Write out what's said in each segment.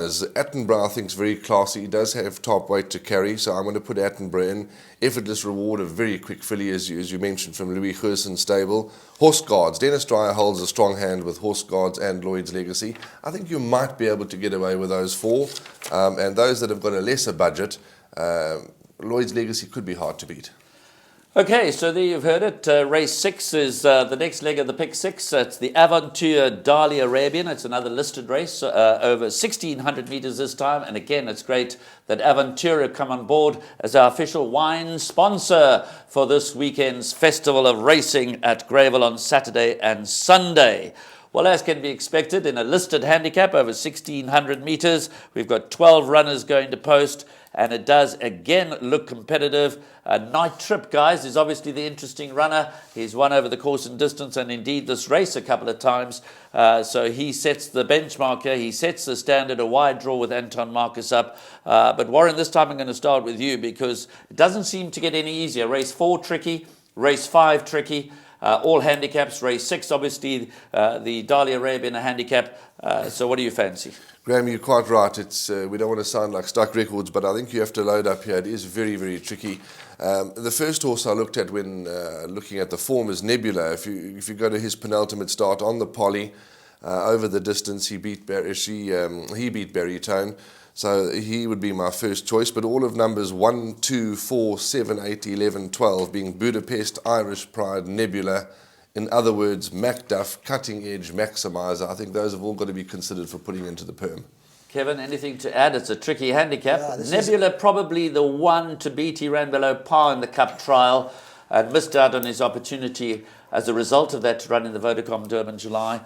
Attenborough, I think, is very classy. He does have top weight to carry, so I'm going to put Attenborough in. Effortless Reward, a very quick filly, as you mentioned, from Louis Gerson's stable. Horse Guards. Dennis Dreyer holds a strong hand with Horse Guards and Lloyd's Legacy. I think you might be able to get away with those four. And those that have got a lesser budget, Lloyd's Legacy could be hard to beat. Okay, so there you've heard it. Race 6 is the next leg of the pick 6. It's the Aventure Dali Arabian. It's another listed race, over 1,600 meters this time. And again, it's great that Aventura come on board as our official wine sponsor for this weekend's Festival of Racing at Greyville on Saturday and Sunday. Well, as can be expected, in a listed handicap over 1,600 meters, we've got 12 runners going to post, and it does again look competitive. Night Trip, guys, is obviously the interesting runner. He's won over the course and distance, and indeed this race a couple of times. So he sets the benchmark here. He sets the standard, a wide draw with Anton Marcus up. But Warren, this time I'm going to start with you because it doesn't seem to get any easier. Race 4 tricky, race 5 tricky. All handicaps. Race 6, obviously, the Dali Arabian a handicap. So what do you fancy? Graham, you're quite right. It's we don't want to sound like stuck records, but I think you have to load up here. It is very, very tricky. The first horse I looked at when looking at the form is Nebula. If you go to his penultimate start on the poly, over the distance, he beat Barrytone. So he would be my first choice, but all of numbers 1, 2, 4, 7, 8, 11, 12 being Budapest, Irish Pride, Nebula. In other words, Macduff, Cutting Edge, Maximizer. I think those have all got to be considered for putting into the perm. Kevin, anything to add? It's a tricky handicap. Nebula probably the one to beat. He ran below par in the Cup trial and missed out on his opportunity as a result of that to run in the Vodacom Durban July.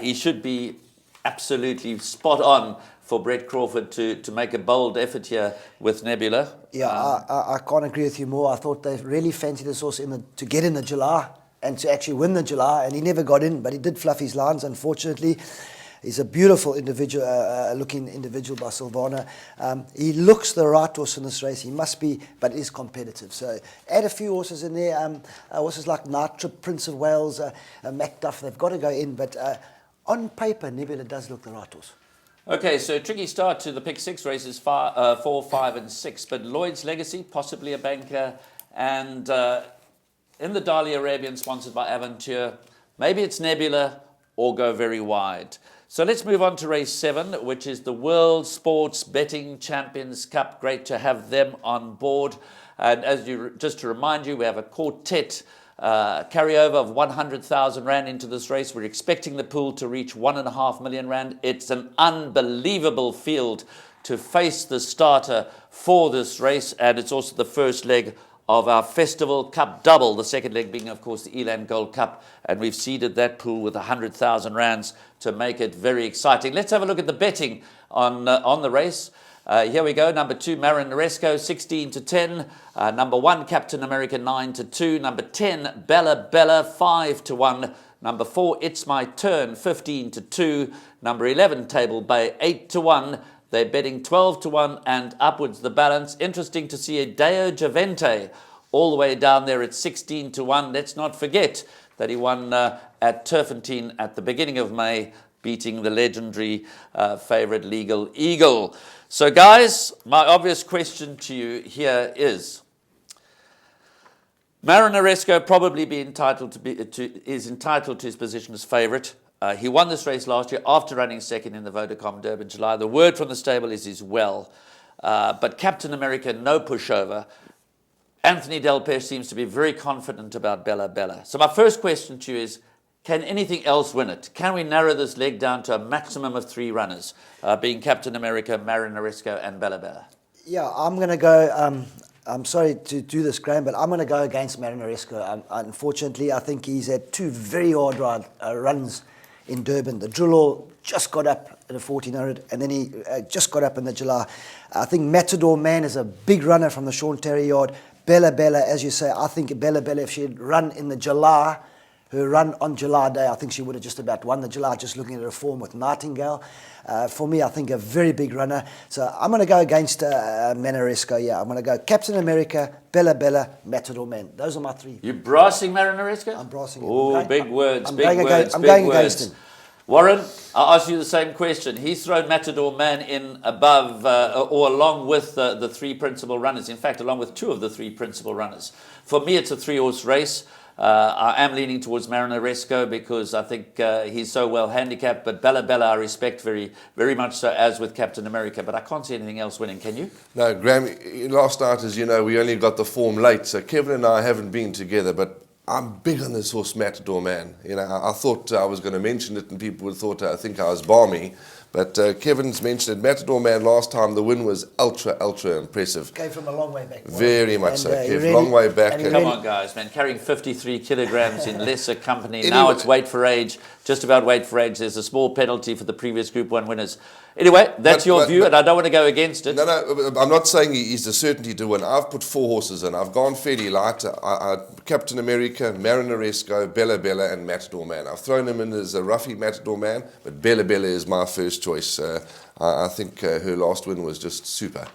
He should be absolutely spot on for Brett Crawford to make a bold effort here with Nebula. Yeah, I can't agree with you more. I thought they really fancied this horse to get in the July and to actually win the July, and he never got in, but he did fluff his lines, unfortunately. He's a beautiful individual, looking individual by Silvana. He looks the right horse in this race. He must be, but it is competitive. So add a few horses in there. Horses like Night Trip, Prince of Wales, Macduff, they've got to go in, but on paper, Nebula does look the right horse. Okay, so tricky start to the pick 6 races, 4, 5 and 6, but Lloyd's Legacy, possibly a banker, and in the Dali Arabian, sponsored by Aventure, maybe it's Nebula or go very wide. So let's move on to race 7, which is the World Sports Betting Champions Cup. Great to have them on board. And just to remind you, we have a quartet carryover of 100,000 Rand into this race. We're expecting the pool to reach 1.5 million Rand. It's an unbelievable field to face the starter for this race, and it's also the first leg of our Festival Cup double, the second leg being, of course, the Eland Gold Cup, and we've seeded that pool with 100,000 Rands to make it very exciting. Let's have a look at the betting on the race. Here we go. Number 2, Marin Noresco, 16-10. Number 1, Captain America, 9-2. Number 10, Bella Bella, 5-1. Number 4, It's My Turn, 15-2. Number 11, Table Bay, 8-1. They're betting 12-1 and upwards the balance. Interesting to see a Deo Javente all the way down there at 16-1. Let's not forget that he won at Turfentine at the beginning of May, beating the legendary favourite Legal Eagle. So, guys, my obvious question to you here is: Marin Noresco probably is entitled to his position as favourite. He won this race last year after running second in the Vodacom Durban July. The word from the stable is he's well. But Captain America, no pushover. Anthony Delpeche seems to be very confident about Bella Bella. So my first question to you is, can anything else win it? Can we narrow this leg down to a maximum of 3 runners, being Captain America, Marin Noresco and Bella Bella? Yeah, I'm going to go... I'm sorry to do this, Graham, but I'm going to go against Marin Noresco. Unfortunately, I think he's had 2 very hard runs in Durban. The Drillall just got up at a 1400, and then he just got up in the July. I think Matador Man is a big runner from the Sean Terry yard. Bella Bella, as you say, I think Bella Bella, if she had run in the July, her run on July Day, I think she would have just about won the July, just looking at her form with Nightingale. For me, I think a very big runner. So I'm going to go against Manaresco. Yeah, I'm going to go Captain America, Bella Bella, Matador Man. Those are my 3. You brassing Marin Noresco? I'm brassing him. Oh, big words, I'm big going words. I'm going against him. Warren, I'll ask you the same question. He's thrown Matador Man in above or along with the three principal runners. In fact, along with two of the three principal runners. For me, it's a three-horse race. I am leaning towards Marinaresco because I think he's so well handicapped. But Bella Bella I respect very, very much so, as with Captain America. But I can't see anything else winning, can you? No, Graham, last night, as you know, we only got the form late. So Kevin and I haven't been together, but I'm big on this horse, Matador Man. You know, I thought I was going to mention it and people would thought I think I was balmy. But Kevin's mentioned it. Matador Man last time, the win was ultra impressive. Came from a long way back. Very much so, Kev. Really, long way back. Come on, guys, man. Carrying 53 kilograms in lesser company. Now it's weight for age. Just about weight for age. There's a small penalty for the previous Group 1 winners. Anyway, that's your view, and I don't want to go against it. No, I'm not saying he's a certainty to win. I've put 4 horses in. I've gone fairly light. Captain America, Marinaresco, Bella Bella, and Matador Man. I've thrown him in as a roughy Matador Man, but Bella Bella is my first choice. I think her last win was just super.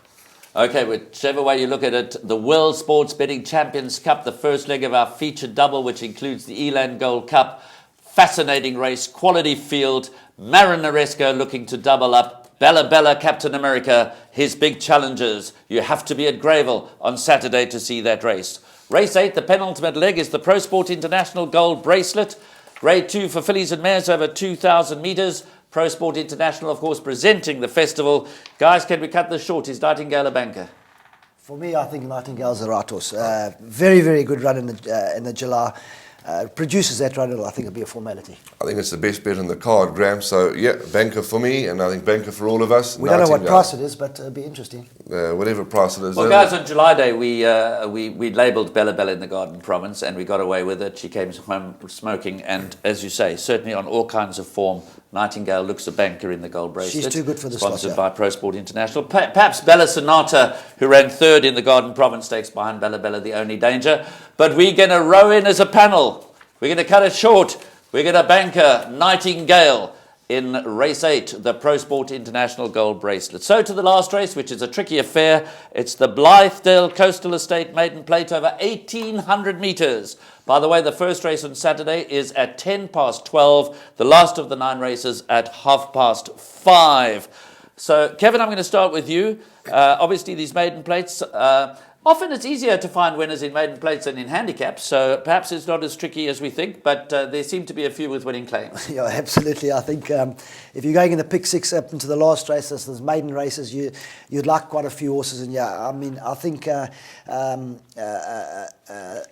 Okay, whichever way you look at it, the World Sports Betting Champions Cup, the first leg of our featured double, which includes the Eland Gold Cup. Fascinating race, quality field. Marinaresco looking to double up. Bella Bella, Captain America, his big challengers. You have to be at Greyville on Saturday to see that race. Race 8, the penultimate leg, is the Pro Sport International Gold Bracelet. Grade 2 for fillies and mares over 2,000 metres. Pro Sport International, of course, presenting the festival. Guys, can we cut this short? Is Nightingale a banker? For me, I think Nightingale's the right horse. Very, very good run in the July. Produces that run, I think it'll be a formality. I think it's the best bet on the card, Graham. So, yeah, banker for me, and I think banker for all of us. We don't know what price it is, but it'll be interesting. Whatever price it is. Well, guys, on July Day, we labelled Bella Bella in the Garden Province, and we got away with it. She came home smoking, and as you say, certainly on all kinds of form, Nightingale looks a banker in the Gold Bracelet. She's too good for the Sponsored by Pro Sport International. Perhaps Bella Sonata, who ran third in the Garden Province Stakes behind Bella Bella, the only danger. But we're going to row in as a panel. We're going to cut it short. We're going to banker Nightingale in race 8, the Pro Sport International Gold Bracelet. So to the last race, which is a tricky affair. It's the Blythedale Coastal Estate Maiden Plate over 1,800 metres. By the way, the first race on Saturday is at 12:10. The last of the 9 races at 5:30. So, Kevin, I'm going to start with you. Obviously, these maiden plates, often it's easier to find winners in maiden plates than in handicaps, so perhaps it's not as tricky as we think, but there seem to be a few with winning claims. Yeah, absolutely. I think if you're going in the pick 6 up into the last race, those maiden races, you'd like quite a few horses. And yeah, I mean, I think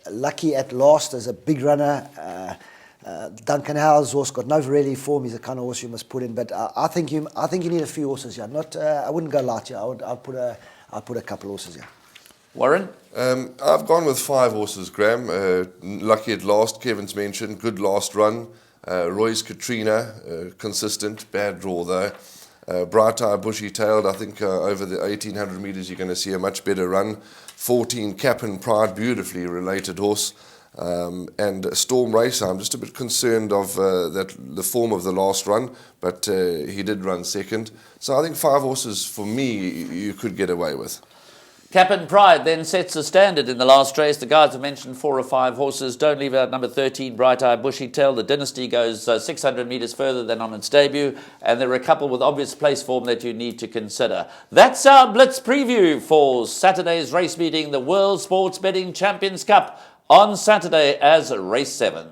Lucky at Last is a big runner. Duncan Howell's horse got no really form. He's the kind of horse you must put in. But I think you need a few horses here. Not I wouldn't go light here. I'd put a couple of horses here. Warren? I've gone with 5 horses, Graham. Lucky at Last, Kevin's mentioned. Good last run. Roy's Katrina, consistent. Bad draw though. Bright Eye, Bushy Tailed. I think over the 1,800 metres you're going to see a much better run. 14 Cap and Pride, beautifully related horse. And Storm Racer, I'm just a bit concerned of the form of the last run, but he did run second. So I think 5 horses for me you could get away with. Cap and Pride then sets the standard in the last race. The guys have mentioned 4 or 5 horses. Don't leave out number 13, Bright Eye Bushy Tail. The Dynasty goes 600 metres further than on its debut, and there are a couple with obvious place form that you need to consider. That's our Blitz preview for Saturday's race meeting, the World Sports Betting Champions Cup, on Saturday as race 7.